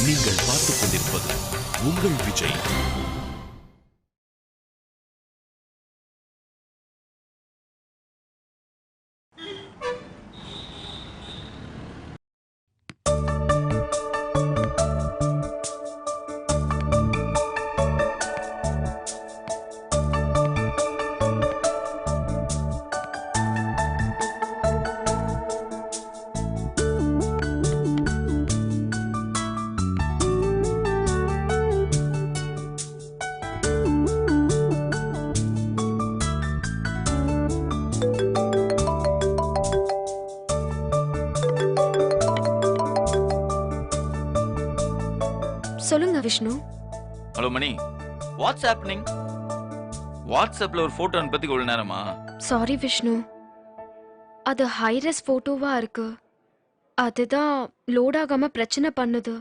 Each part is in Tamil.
நீங்கள் பார்த்துக் கொண்டிருப்பது உங்கள் விஜய். சொல்லுங்க விஷ்ணு. ஹலோ மணி, வாட்ஸ் ஹேப்பனிங்? வாட்ஸ்அப்ல ஒரு போட்டோ அனுப்பி இவ்வளவு நேரமா? சாரி விஷ்ணு, அது ஹைரஸ் போட்டோவா இருக்கு, அதுதான் லோட் ஆகாம பிரச்சனை பண்ணுது.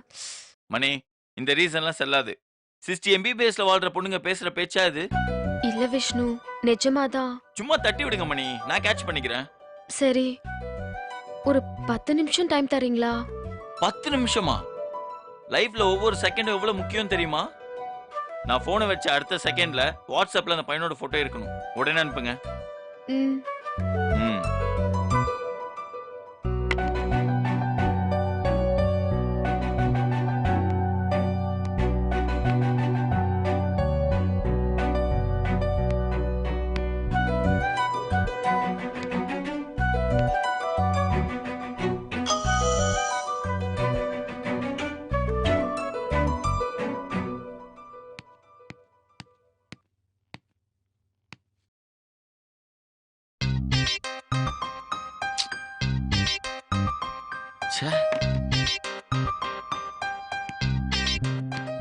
மணி, இந்த ரீசன்லாம் செல்லாது. 60 MBPSல வாழ்ற பொண்ணுங்க பேசுற பேச்சா இது? இல்ல விஷ்ணு, நிஜமாதான். சும்மா தட்டி விடுங்க மணி, நான் கேட்ச் பண்ணிக்கிறேன். சரி, ஒரு 10 நிமிஷம் டைம் தரீங்களா? 10 நிமிஷமா? லைஃப்ல ஒவ்வொரு செகண்டும் எவ்வளவு முக்கியம் தெரியுமா? நான் போனை வச்ச அடுத்த செகண்ட்ல வாட்ஸ்அப்ல அந்த பையனோட போட்டோ இருக்கணும். உடனே அனுப்புங்க. ம். ம்.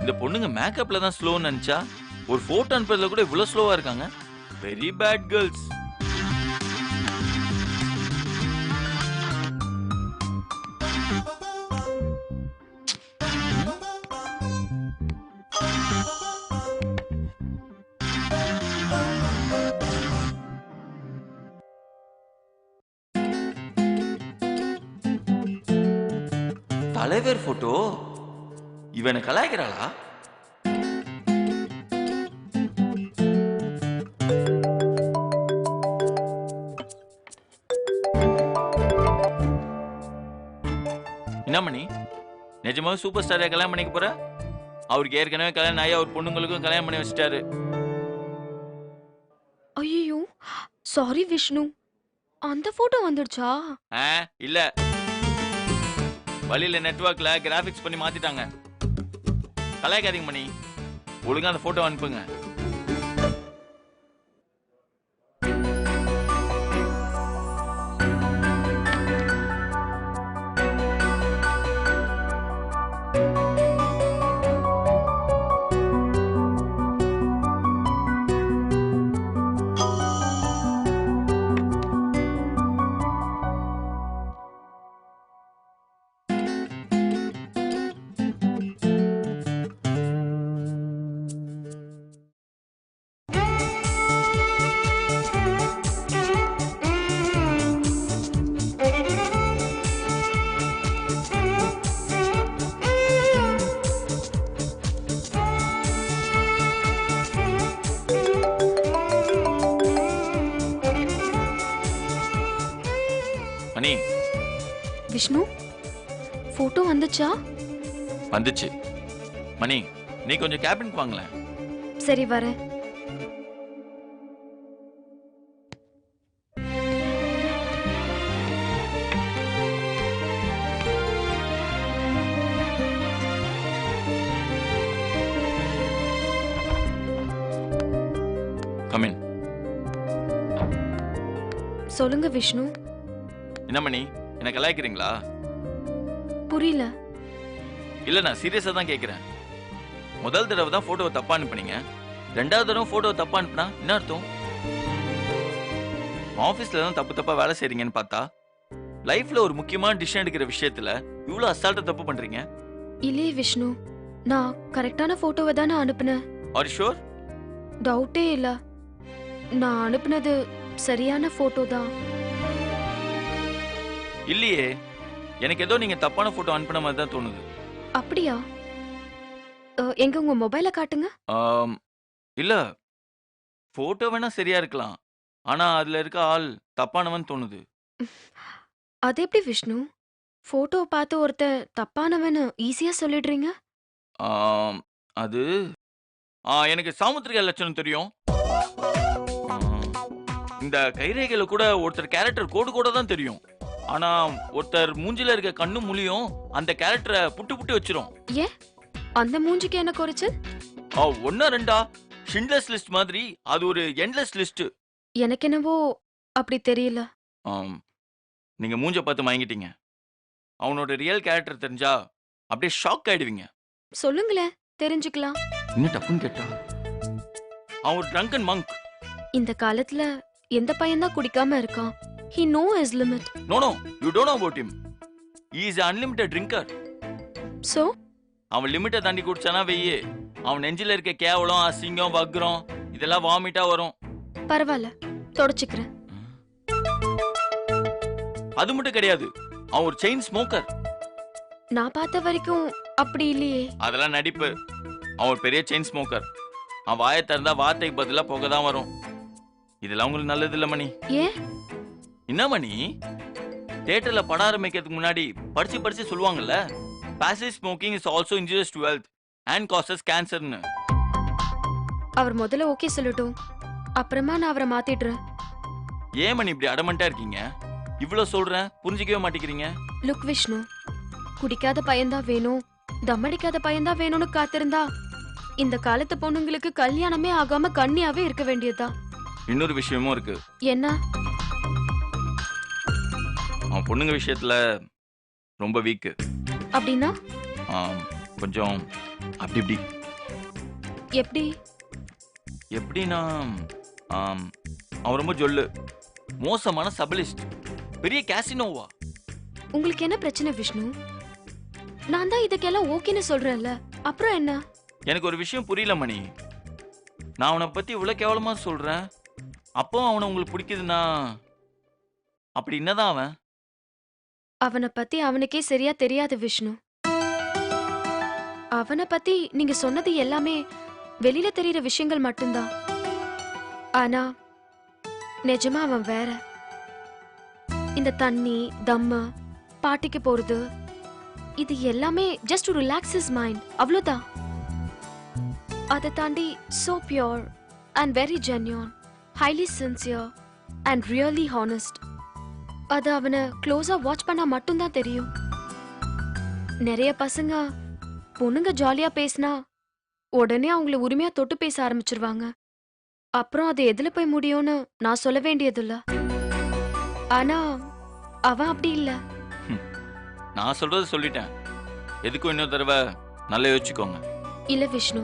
இந்த பொண்ணுங்க மேக்கப்ல தான் ஸ்லோன்னு நினைச்சா ஒரு போட்டோ அனுப்புறதுல கூட இவ்வளவு ஸ்லோவா இருக்காங்க. Very bad girls. தலைவர் போட்டோ இவனை கலாய்க்கிறாளா? என்ன மணி, நிஜமாவே சூப்பர் ஸ்டாரை கல்யாணம் பண்ணிக்க போற? அவருக்கு ஏற்கனவே கல்யாணம் ஆகி அவர் பொண்ணுங்களுக்கும் கல்யாணம் பண்ணி வச்சிட்டாரு. ஐயோ, சாரி விஷ்ணு, அந்த போட்டோ வந்துடுச்சா? இல்ல, வழியில நெட்வொர்க்ல கிராபிக்ஸ் பண்ணி மாத்திட்டாங்க. கலாய்க்காதீங்க மணி, ஒழுங்கா அந்த போட்டோ அனுப்புங்க. மணி, விஷ்ணு, போட்டோ வந்துச்சா? வந்துச்சு. மணி, நீ கொஞ்சம் கேபினுக்கு வாங்களேன். சரி, வரேன். Come in. சொல்லுங்க விஷ்ணு. என்ன மணி, என்ன கலாய்க்கிறீங்களா? புரியல. இல்ல, நான் சீரியஸா தான் கேக்குறேன். முதல் தடவை தான் போட்டோவை தப்பா அனுப்புனீங்க, ரெண்டாவது தடவை போட்டோவை தப்பா அனுப்புனா என்ன அர்த்தம்? ஆபீஸ்ல தான் தப்பு தப்பா வேலை செய்றீங்கன்னு பார்த்தா லைஃப்ல ஒரு முக்கியமான டிசிஷன் எடுக்கிற விஷயத்துல இவ்வளவு அசால்ட்டா தப்பு பண்றீங்க. இல்லையே விஷ்ணு, நான் கரெக்டான போட்டோவை தானே அனுப்புனேன். Are you sure? டவுட்டே இல்ல, நான் அனுப்புனது சரியான போட்டோ தான். இல்லையே, எனக்கு ஏதோ நீங்க தப்பான போட்டோ அனுப்புன மாதிரி தான் தோணுது. அப்படியா? எங்க உங்க மொபைலை காட்டுங்க. ஆம், இல்ல போட்டோ வேணா சரியா இருக்கலாம். ஆனா அதுல இருக்க ஆள் தப்பானவன் தோணுது. அது எப்படி விஷ்ணு? போட்டோ பார்த்து ஒருத்தன் தப்பானவன்னு ஈஸியா சொல்லிடுறீங்க. ஆம், அது எனக்கு சாமுத்திரிகா லட்சணம் தெரியும். ஆ, இந்த கைரேகையில கூட ஒருத்தர் கேரக்டர் கோடு கூட தான் தெரியும். ஆனா ஒருத்தர் மூஞ்சில இருக்க கண்ணு முழியும் அந்த கேரக்டரை புட்டு புட்டு வச்சிரும். ஏன் அந்த மூஞ்சிக்கு என்ன குறைச்சல்? ஒன்னா ரெண்டா ஷிண்ட்லர்ஸ் லிஸ்ட் மாதிரி அது ஒரு எண்ட்லெஸ் லிஸ்ட். எனக்கு என்னவோ அப்படி தெரியல. நீங்க மூஞ்ச பார்த்து மயங்கிட்டீங்க. அவனோட ரியல் கேரக்டர் தெரிஞ்சா அப்படியே ஷாக் ஆயிடுவீங்க. சொல்லுங்களேன், தெரிஞ்சுக்கலாம். இன்னும் டப்புன்னு கேட்டா அவன் ஒரு ட்ரங்கன் மங்க். இந்த காலத்துல எந்த பையன் குடிக்காம இருக்கான்? He know his limit. No no you don't know about him. He is unlimited drinker. So அவன் லிமிட்டை தாண்டி குடிச்சானா வெய்யே அவன் நெஞ்சில இருக்க கேவலம் அசிங்கம் வக்ரம் இதெல்லாம் வாமிட்டா வரும். பரவாயில்ல, தொடச்சுக்கிறேன். அது மட்டும் கிடையாது, அவன் ஒரு செயின் ஸ்மோக்கர். நான் பார்த்த வரைக்கும் அப்படி இல்லையே. அதெல்லாம் நடிப்பு. அவன் ஒரு பெரிய செயின் ஸ்மோக்கர். அவன் வாயை திறந்தா வார்த்தைக்கு பதிலா புகை தான் வரும். இதெல்லாம் உங்களுக்கு நல்லது இல்ல மணி. ஏன்? என்ன மணி, தியேட்டர்ல படம் ஆரம்பிக்கிறதுக்கு முன்னாடி படிச்சு சொல்லுவாங்கல்ல, passive smoking is also injurious to health and causes cancer ன்னு. அவர் முதல்ல ஓகே சொல்லட்டும், அப்புறமா நான் அவரை மாத்திடுறேன். ஏன் மணி இப்படி அடமண்டா இருக்கீங்க? இவ்வளவு சொல்றேன் புரிஞ்சிக்கவே மாட்டேங்கிறீங்க. லுக் விஷ்ணு, குடிக்காத பையன்தான் வேணும், தம்மடிக்காத பையன்தான் வேணும்னு காத்திருந்தா இந்த காலத்து பொண்ணுங்களுக்கு கல்யாணமே ஆகாம கன்னியாவே இருக்க வேண்டியதா. இன்னொரு விஷயமும் இருக்கு. என்ன? அவன் பொண்ணுங்க விஷயத்துல ரொம்ப வீக்கு. அப்படின்னா? கொஞ்சம் அப்படி இப்படி. எப்படி? எப்படின்னா அவன் ரொம்ப ஜொல்லு, மோசமான சபலிஸ்ட், பெரிய கேசினோவா. உங்களுக்கு என்ன பிரச்சனை விஷ்ணு? நான் தான் இதுக்கெல்லாம் ஓகேன்னு சொல்றேன்ல, அப்புறம் என்ன? எனக்கு ஒரு விஷயம் புரியல மணி. நான் அவனை பத்தி இவ்வளவு கேவலமா சொல்றேன், அப்போ அவனை உங்களுக்கு பிடிக்குதுன்னா அப்படி என்னதான் அவன்? அவனை பத்தி அவனுக்கே சரியா தெரியாது விஷ்ணு. அவனை பத்தி நீங்க சொன்னது எல்லாமே வெளியில தெரியுற விஷயங்கள் மட்டும்தான். ஆனா நிஜமா அவன் வேற. இந்த தண்ணி, தம்மு, பாட்டிக்கு போறது, இது எல்லாமே just to relax his mind, அவ்வளவுதான். அதை தாண்டி so pure and very genuine, highly sincere and really honest. அது அவனை க்ளோஸா வாட்ச் பண்ணா மட்டும்தான் தெரியும். நிறைய பசங்க பொண்ணுங்க ஜாலியா பேசினா உடனே அவங்கள உரிமையா தொட்டு பேச ஆரம்பிச்சிருவாங்க. அப்புறம் அது எதுல போய் முடியும்னு நான் சொல்ல வேண்டியதில்ல. ஆனா அவன் அப்படி இல்ல. நான் சொல்றது சொல்லிட்டேன், எதுக்கும் இன்னொரு தடவை நல்லா யோசிச்சுக்கோங்க. இல்ல விஷ்ணு,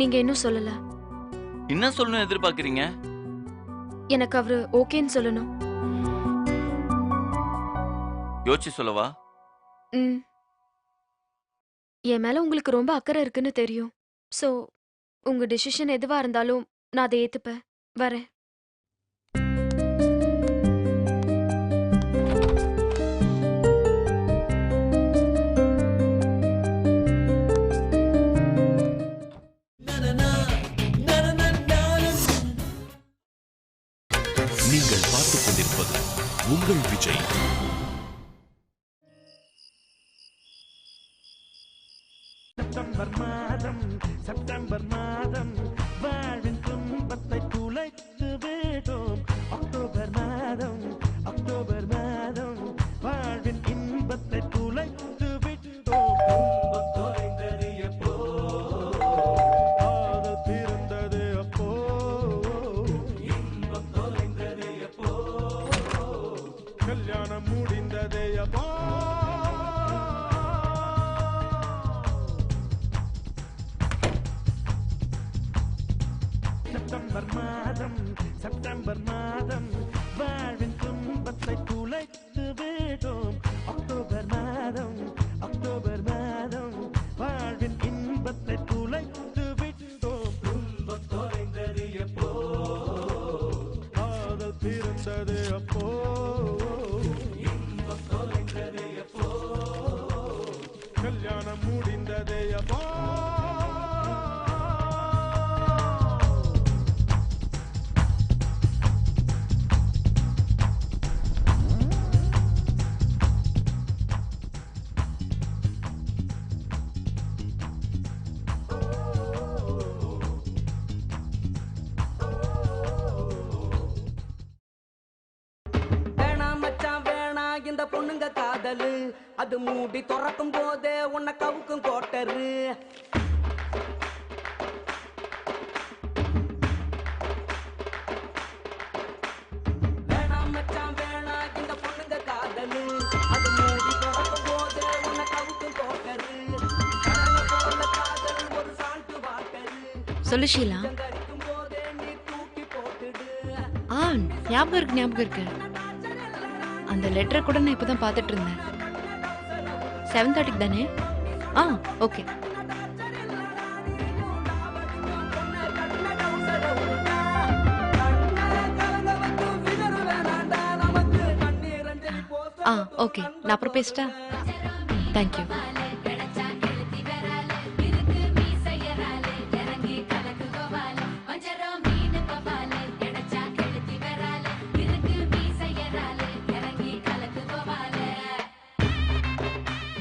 நீங்க இன்னும் சொல்லல. என்ன சொல்லணும் எதிர்பார்க்கறீங்க? எனக்கு அவரு ஓகேன்னு சொல்லணும். யோசிச்சு சொல்லவா? என் மேல உங்களுக்கு ரொம்ப அக்கறை இருக்குன்னு தெரியும். சோ உங்க டிசிஷன் எதுவா இருந்தாலும் நான் அதை ஏத்துப்பேன். வரேன். நீங்கள் பார்த்துக் கொண்டிருப்பது உங்கள் விஜய். செப்டம்பர் மாதம் வாழ்வின் துன்பத்தை துளைத்து விடும். அக்டோபர் மாதம் வாழ்வின் இன்பத்தை துளைத்து விட்டோம். துன்பம் தொலைந்தது எப்போ, காதல் பிறந்தது அப்போ. இன்பம் தொலைந்தது எப்போ, கல்யாணம் முடிந்தது அப்போ. செப்டம்பர் மாதம் வாழ்வின் துன்பத்தை துளைத்து விடும். அக்டோபர் மாதம் வாழ்வின் இன்பத்தை துளைத்து விட்டோம். துன்பம் தொலைந்தது எப்போ, காதல் பிறந்தது அப்போ. இன்பம் தொலைந்தது எப்போ, கல்யாணம் முடிந்தது அப்போ. பொண்ணுங்க காதலு அது மூடி திறக்கும் போதே உன்னை கவுக்கும் கோட்டரு வேணாம் மச்சான் வேணாம் இந்த பொண்ணுங்க காதலு அது மூடி திறக்கும் போதே உன்னை கவுக்கும் கோட்டரு கடலை போல காதல் ஒரு சால்ட்டு வாட்டரு சொல்லு ஷீலா. கரிக்கும் போதே நீ தூக்கி போட்டுடு ஆ ஞாபகம் இருக்கு. அந்த லெட்டரை கூட நான் இப்பதான் பார்த்துட்டு இருந்தேன். 7:30 தானே? ஆ ஓகே. ஆ ஓகே, நான் அப்புறம் பேசிட்டா? தேங்க்யூ.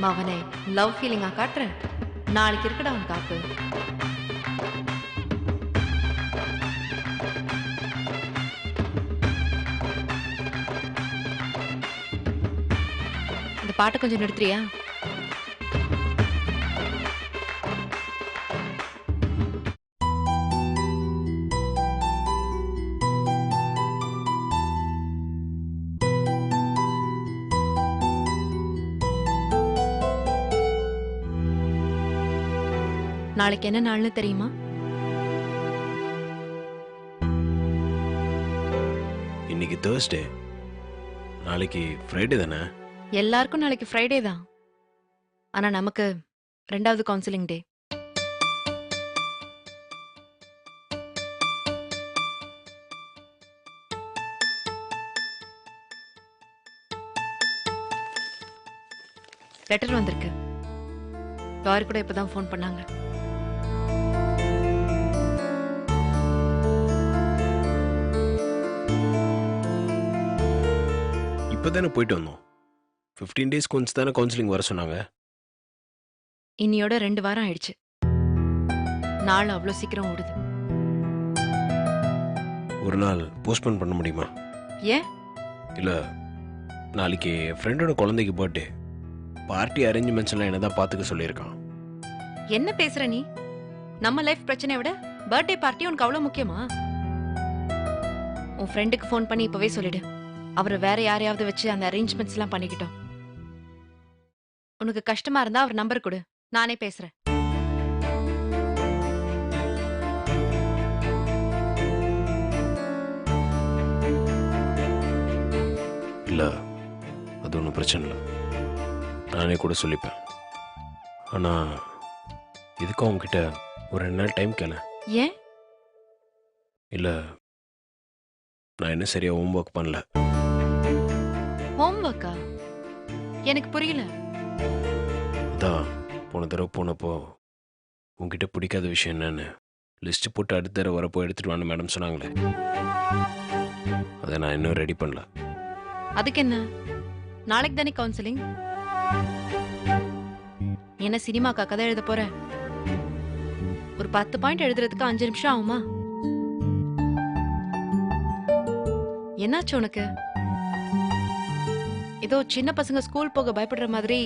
மவனே, லவ் ஃபீலிங்கா காட்டுறேன். நாளைக்கு இருக்குடா உன் காப்பு. இந்த பாட்டை கொஞ்சம் நிறுத்துறியா? நாளைக்கு என்ன நாள்னு தெரியுமா? இன்னைக்கு தேர்ஸ்டே, நாளைக்கு ஃப்ரைடே தானே? எல்லாருக்கும் நாளைக்கு ஃப்ரைடே தான். ஆனா நமக்கு 2வது கவுன்சிலிங் டே. லெட்டர் வந்திருக்கு. லாரி கூட இப்பதான் ஃபோன் பண்ணாங்க. இப்போதானே போயிட்டு வந்தோம். 15 days கொஞ்சம் தானே கவுன்சிலிங் வர சொன்னாங்க. இன்னியோட 2 வாரம் ஆயிடுச்சு. நாள் அவ்வளோ சீக்கிரம் ஓடுது. ஒரு நாள் போஸ்ட்போன் பண்ண முடியுமா? ஏன்? இல்லை, நாளைக்கு என் ஃப்ரெண்டோட குழந்தைக்கு பர்த்டே. பார்ட்டி அரேஞ்ச்மெண்ட்ஸ் எல்லாம் என்ன தான் பார்த்துக்க சொல்லியிருக்கான். என்ன பேசுற நீ? நம்ம லைஃப் பிரச்சனையை விட பர்த்டே பார்ட்டி உனக்கு அவ்வளோ முக்கியமா? உன் ஃப்ரெண்டுக்கு ஃபோன் பண்ணி இப்பவே சொல்லிடு. அவரை வேற யாரையாவது வச்சு அந்த அரேஞ்ச்மெண்ட்ஸ் எல்லாம் பண்ணிக்கிட்டோம். உனக்கு கஷ்டமா இருந்தா அவர் நம்பர் கொடு, நானே பேசுறேன். இல்லை, அது ஒன்றும் பிரச்சனை இல்லை, நானே கூட சொல்லிப்பேன். ஆனால் இதுக்கும் அவங்ககிட்ட ஒரு 2 நாள் டைம் கேள. ஏன்? இல்லை, நான் இன்னும் சரியாக ஹோம் ஒர்க் பண்ணல. ஹோம் ஒர்க்கா? எனக்கு புரியல. அதான் போன தடவை போனப்போ உங்ககிட்ட பிடிக்காத விஷயம் என்னன்னு லிஸ்ட் போட்டு அடுத்த தடவை வரப்போ எடுத்துட்டு வான்னு மேடம் சொன்னாங்களே, அதை நான் இன்னும் ரெடி பண்ணல. அதுக்கு என்ன, நாளைக்கு தானே கவுன்சிலிங். என்ன சினிமாக்கா கதை எழுத போற? ஒரு 10 பாயிண்ட் எழுதுறதுக்கு 5 நிமிஷம் ஆகுமா? என்னாச்சு உனக்கு? ஏதோ சின்ன பசங்க ஸ்கூல் போக பயப்படுற மாதிரி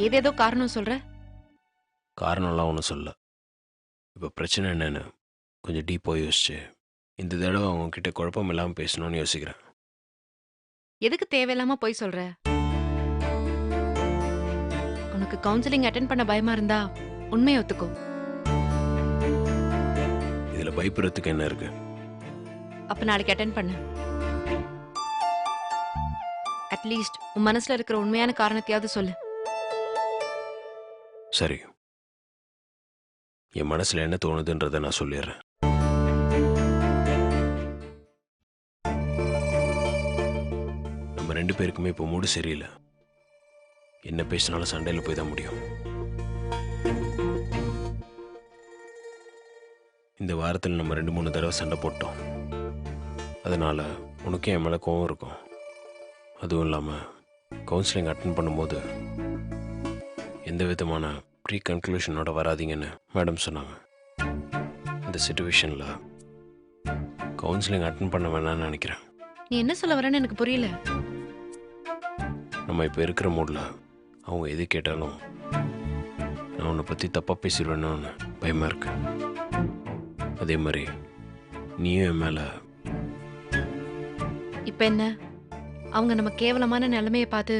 ஏதேதோ காரணம் சொல்ற. காரணம்லாம் ஒன்றும் சொல்ல. இப்போ பிரச்சனை என்னன்னு கொஞ்சம் டீப்பாக யோசிச்சு இந்த தடவை அவங்க கிட்ட குழப்பம் இல்லாமல் பேசணும்னு யோசிக்கிறேன். எதுக்கு தேவையில்லாம போய் சொல்ற? உனக்கு கவுன்சிலிங் அட்டென்ட் பண்ண பயமா இருந்தா உண்மையை ஒத்துக்கோ. இதில் பயப்படுறதுக்கு என்ன இருக்கு? அப்ப நாளைக்கு அட்டென்ட் பண்ணு. அட்லீஸ்ட் உன் மனசுல இருக்கிற உண்மையான காரணத்தையாவது சொல்லு. சரி, என் மனசில் என்ன தோணுதுன்றதை நான் சொல்லிடுறேன். நம்ம 2 பேருக்குமே இப்போ மூடு சரியில்லை. என்ன பேசினாலும் சண்டையில் போய் தான் முடியும். இந்த வாரத்தில் நம்ம 2-3 தடவை சண்டை போட்டோம். அதனால் உனக்கும் என் மேலே கோவம் இருக்கும். அதுவும் இல்லாமல் கவுன்சிலிங் அட்டென்ட் பண்ணும்போது எந்த விதமான ப்ரீ கன்க்ளூஷனோட வராதிங்கன்னு மேடம் சொன்னாங்க. இந்த சிச்சுவேஷனில் கவுன்சிலிங் அட்டென்ட் பண்ண வேணாம்னு நினைக்கிறேன். நீ என்ன சொல்ல வரேன்னு எனக்கு புரியல. நம்ம இப்போ இருக்கிற மூடில் அவங்க எது கேட்டாலும் நான் உன்னை பற்றி தப்பாக பேசிடுவேன்னு பயமாக இருக்கு. அதே மாதிரி நீயும் என் மேலே இப்ப என்ன, அவங்க நம்ம கேவலமான நிலைமைய பார்த்து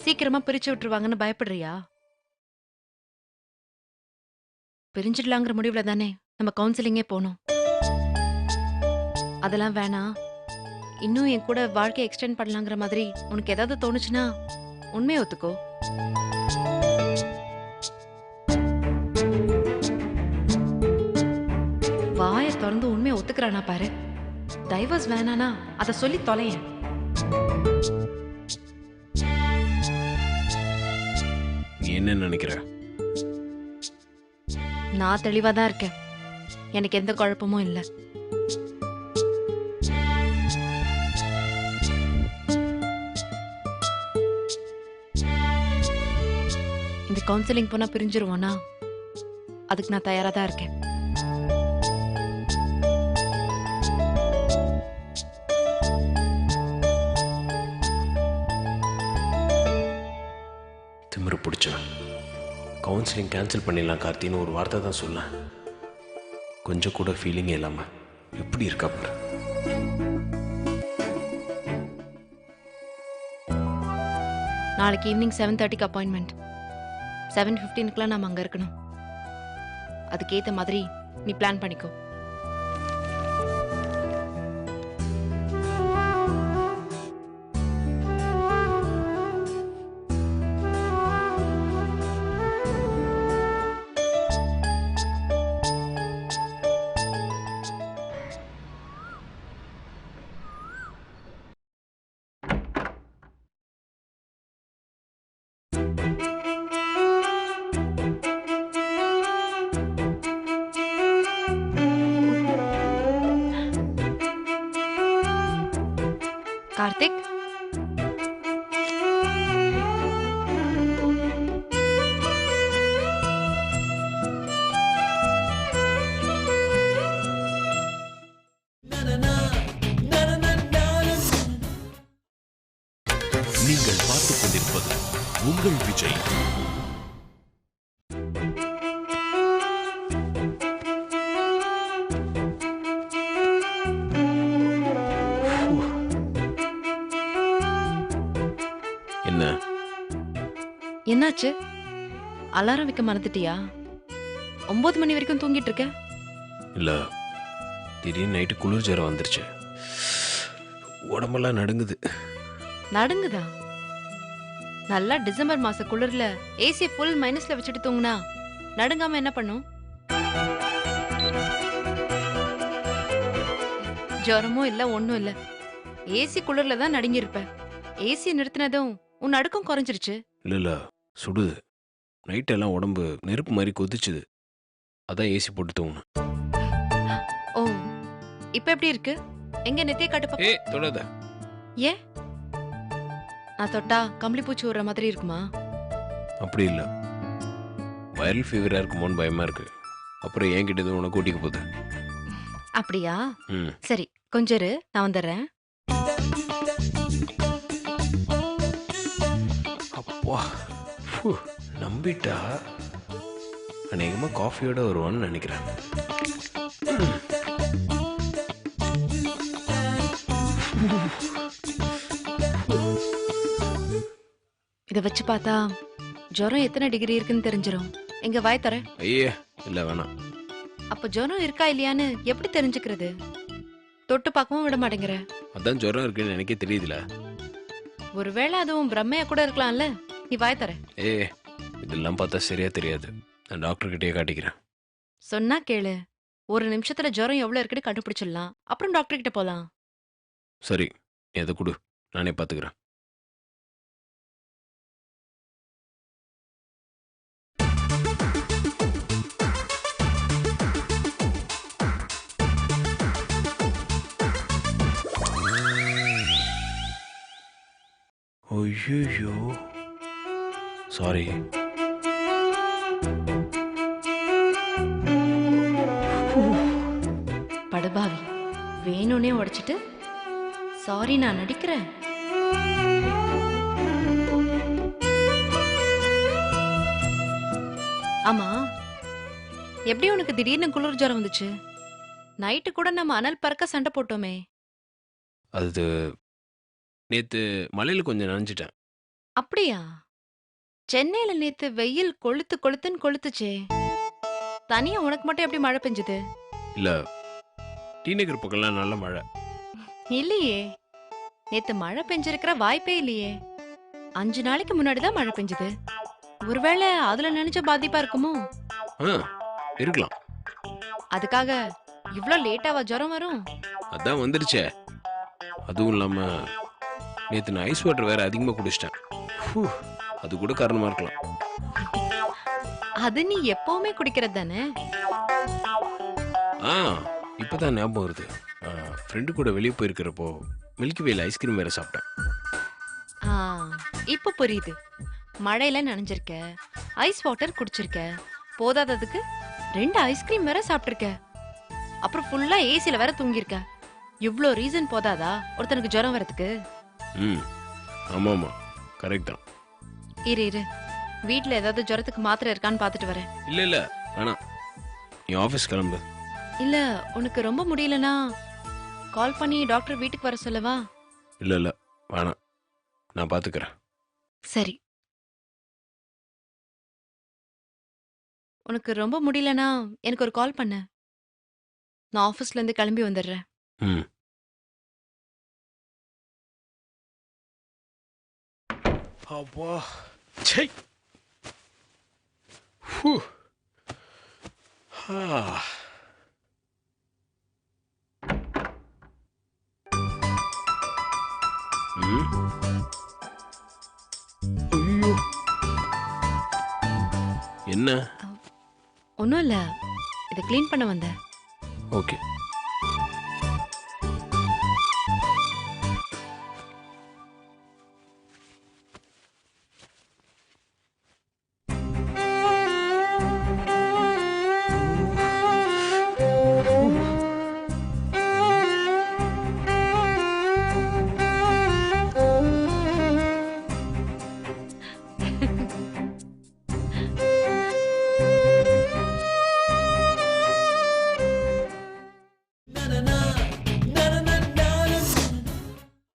சீக்கிரமா பிரிச்சு விட்டுருவாங்கன்னு பயப்படுறியா? பிரிஞ்சிடலாங்கிற முடிவுல தானே நம்ம கவுன்சிலிங்கே போனோம். அதெல்லாம் வேணாம். இன்னும் என் கூட வாழ்க்கையை எக்ஸ்டெண்ட் பண்ணலாங்கிற மாதிரி உனக்கு ஏதாவது தோணுச்சுன்னா உண்மையை ஒத்துக்கோ. வாயை திறந்து உண்மையை ஒத்துக்கிறானா பாரு. டைவர்ஸ் வேணானா அதை சொல்லி தொலையேன். நீ என்ன நினைக்கிற? நான் தெளிவா தான் இருக்கேன். எனக்கு எந்த குழப்பமும் இல்லை. இந்த கவுன்சிலிங் போனா பிரிஞ்சிருவோனா அதுக்கு நான் தயாரா தான் இருக்கேன். திமிரு பிடிச்சா கவுன்சிலிங் கேன்சல் பண்ணிடலாம் கார்த்தின்னு ஒரு வார்த்தை தான் சொன்னேன். கொஞ்சம் கூட ஃபீலிங்கே இல்லாமல் எப்படி இருக்கா பாரு. நாளைக்கு ஈவினிங் 7:30க்கு அப்பாயின்மெண்ட். 7:15க்குலாம் நாம அங்க இருக்கணும். அதுக்கேத்த மாதிரி நீ பிளான் பண்ணிக்கோ. கார்த்திக், நீங்கள் பார்த்துக் கொண்டிருப்பது உங்கள் விஜய். என்ன என்னாச்சு? அலாரம் வைக்க மறந்துட்டியா? 9 மணி வரைக்கும் தூங்கிட்டு இருக்க. இல்லை, திடீர்னு நைட்டு குளிர் ஜுரம் வந்துருச்சு. உடம்பெல்லாம் நடுங்குது. நடுங்குதா? நல்லா டிசம்பர் மாச குளிர்ல ஏசி ஃபுல் மைனஸ்ல வச்சுட்டு தூங்குனா நடுங்காம என்ன பண்ணும்? ஜுரமும் இல்ல ஒண்ணும் இல்ல. ஏசி குளிர்ல தான் நடுங்கி இருப்ப. ஏசி நிறுத்தினதும் உன் நடுக்கம் குறைஞ்சிருச்சு. இல்லை சுடுது. நைட்டெல்லாம் உடம்பு நெருப்பு மாதிரி கொதிச்சுது. அதான் ஏசி போட்டு தூங்கினேன். ஓ, இப்ப எப்படி இருக்கு? எங்க நெத்திய காட்டு பாப்போம். தொடாத. ஏன்? நான் தொட்டா கம்பளி பூச்சி விடுற மாதிரி இருக்குமா? அப்படி இல்லை, வைரல் ஃபீவராக இருக்குமோன்னு பயமாக இருக்கு. அப்புறம் என்கிட்ட இது உனக்கு கூட்டிக்க போகுது. அப்படியா? ம், சரி, கொஞ்சம் இரு, நான் வந்துடுறேன். அப்பா ஃபு, நம்பிட்டா அநேகமாக காஃபியோட வருவான்னு நினைக்கிறேன். இதை வச்சு பார்த்தா ஜுரம் எத்தனை டிகிரி இருக்குன்னு தெரிஞ்சிடும். எங்க வாய் தர. ஐயே இல்லை, வேணாம். அப்ப ஜுரம் இருக்கா இல்லையான்னு எப்படி தெரிஞ்சுக்கிறது? தொட்டு பார்க்கவும் விட மாட்டேங்கிற. அதான் ஜுரம் இருக்குன்னு எனக்கே தெரியுதுல. ஒருவேளை அதுவும் பிரம்மையா கூட இருக்கலாம்ல. நீ வாய் தர. இதெல்லாம் பார்த்தா சரியா தெரியாது. நான் டாக்டர்கிட்டயே காட்டிக்கிறேன். சொன்னா கேளு. ஒரு நிமிஷத்துல ஜுரம் எவ்வளவு இருக்குன்னு கண்டுபிடிச்சிடலாம். அப்புறம் டாக்டர் கிட்ட போலாம். சரி, எதை கொடு, நானே பார்த்துக்கிறேன். ஐயோ சாரி. படுபாவி, வேணும்னே உடைச்சிட்டு சாரி நான் நடிக்கிறேன். ஆமா, எப்படி உனக்கு திடீர்னு குளிர் ஜுரம் வந்துச்சு? நைட்டு கூட நம்ம அனல் பறக்க சண்டை போட்டோமே. அது நேற்று மழையில் கொஞ்சம் நனைஞ்சிட்டேன். அப்படியா? சென்னையில நேத்து வெயில் கொளுத்து கொளுத்துன்னு கொளுத்துச்சே. தனியா உனக்கு மட்டும் எப்படி மழை பெஞ்சது? இல்லை, டீநகர் பக்கம்லாம் நல்ல மழை. இல்லையே, நேத்து மழை பெஞ்சிருக்கிற வாய்ப்பே இல்லையே. 5 நாளைக்கு முன்னாடி தான் மழை பெஞ்சது. ஒருவேளை அதுல நினைச்ச பாதிப்பா இருக்குமோ? ஆ, இருக்கலாம். அதுக்காக இவ்ளோ லேட்டாவா ஜுரம் வரும்? அதான் வந்துருச்சே. அதுவும் இல்லாமல் நேற்று நான் ஐஸ் வாட்டர் வேற அதிகமாக குடிச்சிட்டேன். ஹூ, அது கூட காரணமாக இருக்கலாம். அது நீ எப்பவுமே குடிக்கிறது தானே? ஆ, இப்போ தான் ஞாபகம் வருது. ஃப்ரெண்டு கூட வெளியே போயிருக்கிறப்போ மில்கி வேல ஐஸ்கிரீம் வேற சாப்பிட்டேன். ஆ, இப்ப புரியுது. மழையில நனைஞ்சிருக்க, ஐஸ் வாட்டர் குடிச்சிருக்க, போதாததுக்கு 2 ஐஸ்கிரீம் வேற சாப்பிட்டிருக்க, அப்புறம் ஃபுல்லா ஏசில வேற தூங்கியிருக்க. இவ்ளோ ரீசன் போதாதா ஒருத்தனுக்கு ஜுரம் வரதுக்கு? ம், ஆமாம்மா, கரெக்ட் தான். இரு, வீட்ல ஏதாவது ஜுரத்துக்கு மாத்திரை இருக்கான்னு பார்த்துட்டு வரேன். இல்லை இல்லை, வேணாம், நீ ஆஃபீஸ் கிளம்பு. இல்ல, உனக்கு ரொம்ப முடியலனா கால் பண்ணி டாக்டர் வீட்டுக்கு வர சொல்லவா? இல்லை இல்லை, வேணாம், நான் பார்த்துக்கிறேன். சரி. உனக்கு ரொம்ப முடியலனா எனக்கு ஒரு கால் பண்ணு. நான் ஆஃபீஸ்ல இருந்து கிளம்பி வந்துடுறேன். ம். அப்பா, சை. ஹூ. ஆ. ம். ஐயோ. என்ன? ஒன்றும் இல்லை, இதை க்ளீன் பண்ண வந்தேன். ஓகே.